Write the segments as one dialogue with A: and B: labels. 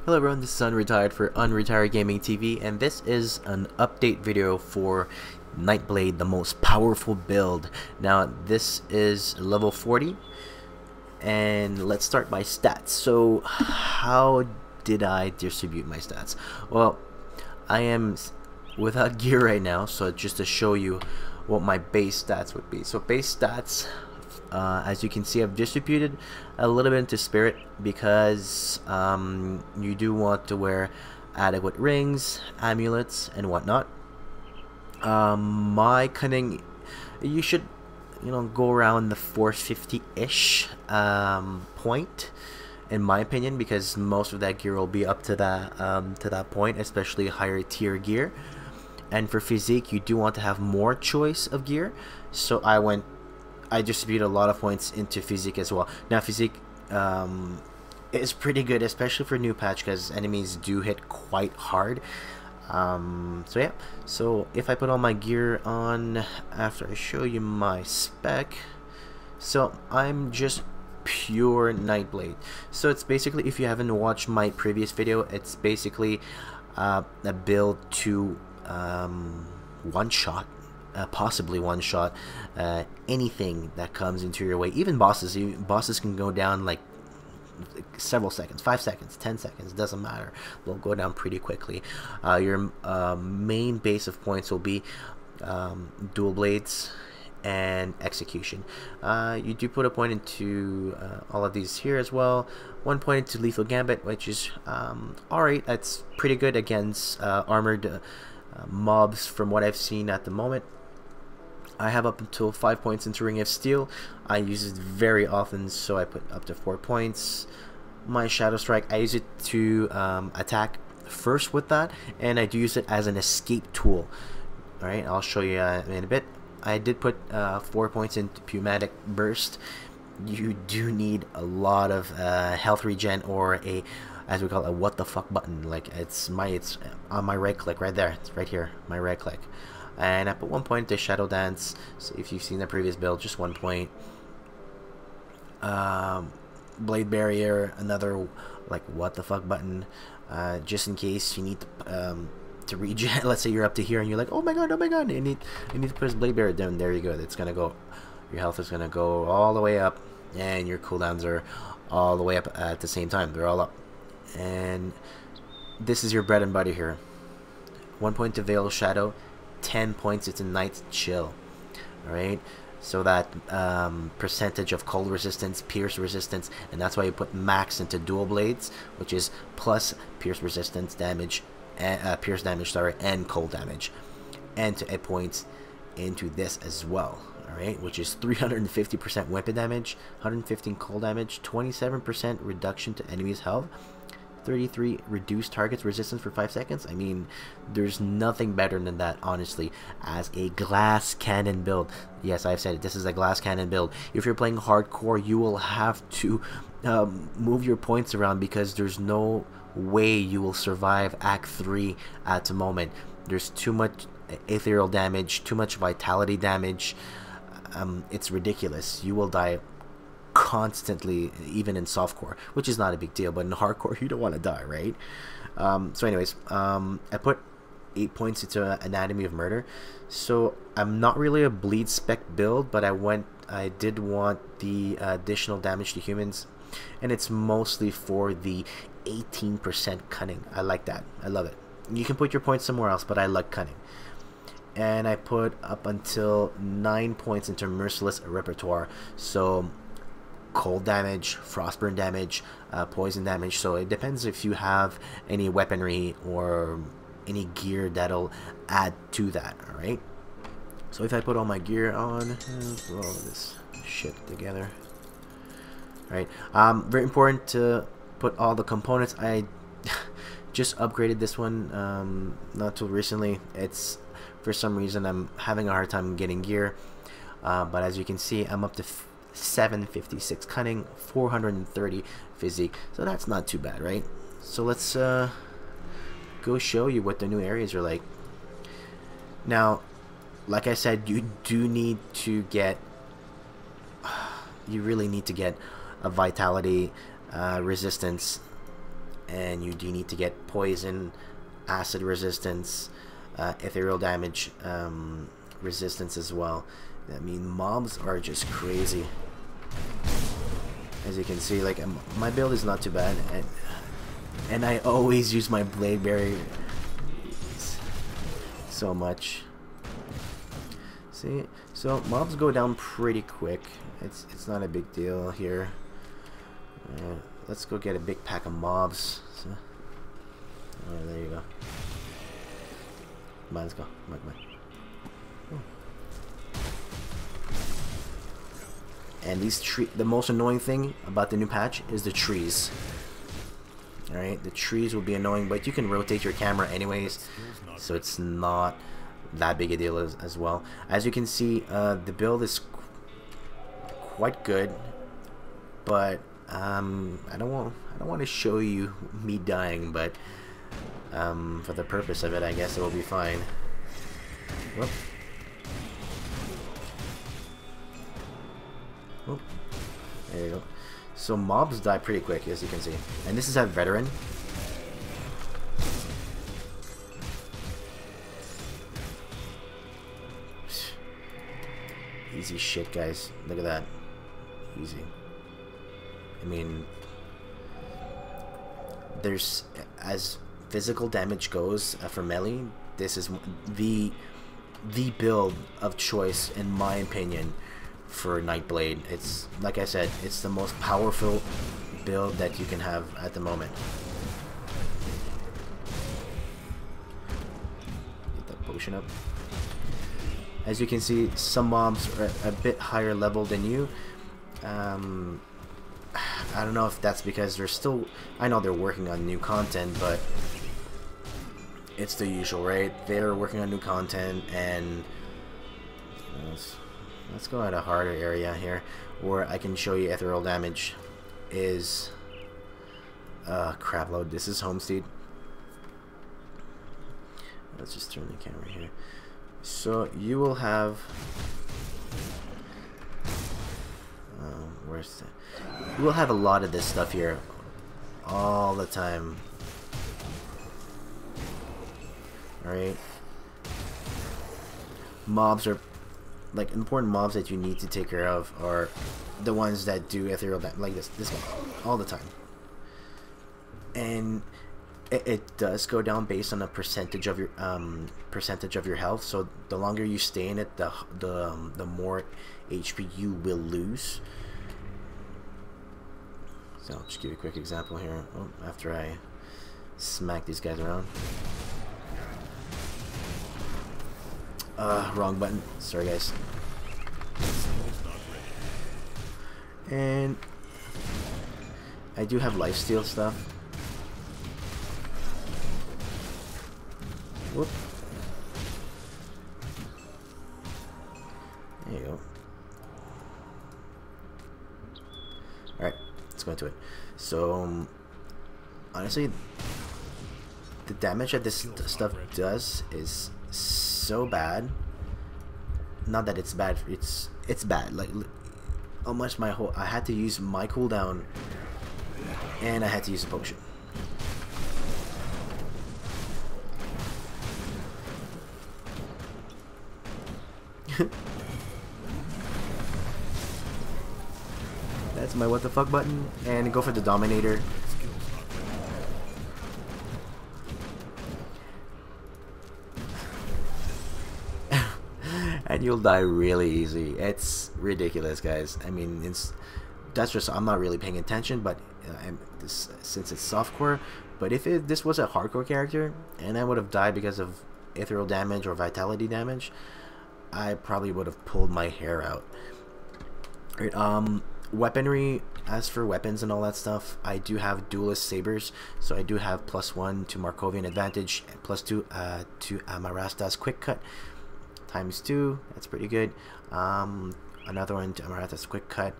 A: Hello everyone, this is Unretired for Unretired Gaming TV, and this is an update video for Nightblade, the most powerful build. Now, this is level 40, and let's start by stats. So, how did I distribute my stats? Well, I am without gear right now, so just to show you what my base stats would be. So, base stats, as you can see, I've distributed a little bit into spirit because you do want to wear adequate rings, amulets, and whatnot. My cunning, you should, go around the 450-ish point, in my opinion, because most of that gear will be up to that point, especially higher tier gear. And for physique, you do want to have more choice of gear, so I distribute a lot of points into physique as well. Now, physique is pretty good, especially for new patch, because enemies do hit quite hard. So yeah, so if I put all my gear on after I show you my spec, so I'm just pure Nightblade. So it's basically, if you haven't watched my previous video, it's basically a build to one shot, possibly one shot anything that comes into your way. Even bosses. Bosses can go down like several seconds, 5 seconds, 10 seconds, doesn't matter. They'll go down pretty quickly. Your main base of points will be dual blades and execution. You do put a point into all of these here as well. 1 point into lethal gambit, which is alright. That's pretty good against armored mobs from what I've seen at the moment. I have up until 5 points into Ring of Steel. I use it very often, so I put up to 4 points. My Shadow Strike, I use it to attack first with that, and I do use it as an escape tool. Alright, I'll show you in a bit. I did put 4 points into Pneumatic Burst. You do need a lot of health regen, or a, as we call it, a what the fuck button. Like, it's on my right click right there. It's right here, my right click. And I put 1 point to Shadow Dance. So if you've seen the previous build, just 1 point. Blade Barrier, another like what the fuck button, just in case you need to regen. Let's say you're up to here and you're like, oh my god, I need to put his Blade Barrier down. There you go. It's gonna go. Your health is gonna go all the way up, and your cooldowns are all the way up at the same time. They're all up, and this is your bread and butter here. 1 point to Veil Shadow. 10 points it's a Night Chill. Alright, so that percentage of cold resistance, pierce resistance, and that's why you put max into dual blades, which is plus pierce resistance damage, pierce damage, sorry, and cold damage, and to 8 points into this as well. Alright, which is 350% weapon damage, 115 cold damage, 27% reduction to enemies' health, 33 reduced targets resistance for 5 seconds. I mean, there's nothing better than that, honestly, as a glass cannon build. Yes, I've said it, this is a glass cannon build. If you're playing hardcore, you will have to move your points around, because there's no way you will survive Act 3 at the moment. There's too much ethereal damage, too much vitality damage. It's ridiculous. You will die constantly, even in softcore, which is not a big deal, but in hardcore you don't want to die, right? So anyways, I put 8 points into Anatomy of Murder. So I'm not really a bleed spec build, but I did want the additional damage to humans, and it's mostly for the 18% cunning. I like that. I love it. You can put your points somewhere else, but I like cunning. And I put up until 9 points into Merciless Repertoire. So cold damage, frostburn damage, poison damage. So it depends if you have any weaponry or any gear that'll add to that. All right, so if I put all my gear on, put all of this shit together. All right, very important to put all the components. I just upgraded this one not too recently. It's, for some reason, I'm having a hard time getting gear, but as you can see, I'm up to 756 cunning, 430 physique, so that's not too bad, right? So let's go show you what the new areas are like. Now, like I said, you do need to get, you really need to get a vitality, resistance, and you do need to get poison, acid resistance, ethereal damage resistance as well. I mean, mobs are just crazy. As you can see, like, my build is not too bad, and I always use my blade barrier so much. See, so mobs go down pretty quick. It's not a big deal here. Let's go get a big pack of mobs. So, oh, there you go. Come on, let's go. Come on, come on. And these the most annoying thing about the new patch is the trees. Alright, the trees will be annoying, but you can rotate your camera anyways, so it's not that big a deal as well. As you can see, the build is quite good, but I don't want to show you me dying, but for the purpose of it, I guess it will be fine. Whoop. Whoop. There you go. So mobs die pretty quick, as you can see, and this is a veteran. Easy shit, guys. Look at that. Easy. I mean, there's, as physical damage goes for melee, this is the build of choice, in my opinion, for Nightblade. It's, like I said, it's the most powerful build that you can have at the moment. Get that potion up. As you can see, some mobs are a bit higher level than you. I don't know if that's because they're still, I know they're working on new content, but it's the usual, right? They're working on new content, and let's go at a harder area here where I can show you ethereal damage is crap load. This is Homestead. Let's just turn the camera here. So you will have where's that? You will have a lot of this stuff here all the time. Alright, mobs are like important mobs that you need to take care of are the ones that do ethereal damage, like this one, all the time. And it does go down based on a percentage of your health. So the longer you stay in it, the more HP you will lose. So I'll just give you a quick example here. Oh, after I smack these guys around. Wrong button. Sorry, guys. And I do have lifesteal stuff. Whoop. There you go. Alright, let's go into it. So, honestly, the damage that this stuff does is so bad. Not that it's bad, it's bad. Like, almost my whole, I had to use my cooldown, and I had to use a potion. That's my what the fuck button, and go for the Dominator. And you'll die really easy. It's ridiculous, guys. I mean, that's just, I'm not really paying attention, but since it's softcore. But if this was a hardcore character and I would have died because of ethereal damage or vitality damage, I probably would have pulled my hair out. Right, weaponry, as for weapons and all that stuff, I do have duelist sabers, so I do have +1 to Markovian advantage, and +2 to Amarasta's quick cut, ×2. That's pretty good. Another one to Amarasta's quick cut.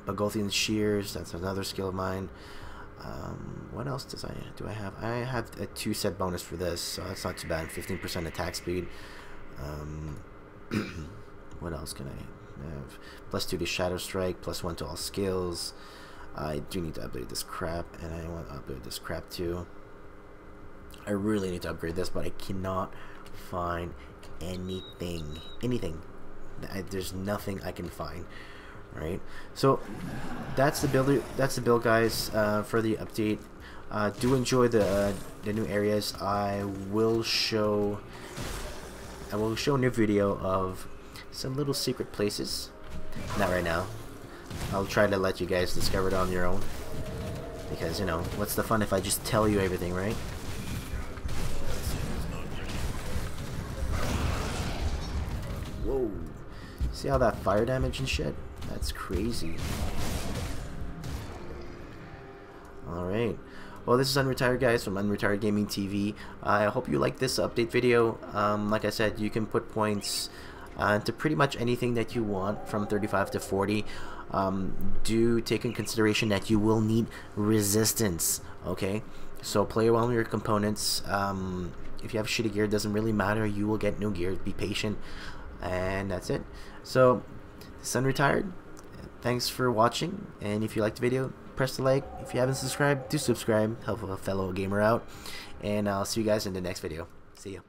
A: Bagothian shears, that's another skill of mine. What else do I have? I have a 2 set bonus for this, so that's not too bad. 15% attack speed. What else can I have? +2 to Shadow Strike, +1 to all skills. I do need to upgrade this crap, and I want to upgrade this crap too. I really need to upgrade this, but I cannot find anything. There's nothing I can find. Right, so that's the build. That's the build, guys, for the update. Do enjoy the new areas. I will show a new video of some little secret places. Not right now. I'll try to let you guys discover it on your own, because, you know, what's the fun if I just tell you everything, right? Whoa. See all that fire damage and shit? That's crazy. Alright. Well, this is Unretired, guys, from Unretired Gaming TV. I hope you like this update video. Like I said, you can put points to pretty much anything that you want from 35 to 40. Do take in consideration that you will need resistance, okay? So play around with your components. If you have shitty gear, it doesn't really matter. You will get new gear. Be patient. And that's it. So, this is Unretired. Thanks for watching. And if you liked the video, press the like. If you haven't subscribed, do subscribe. Help a fellow gamer out. And I'll see you guys in the next video. See ya.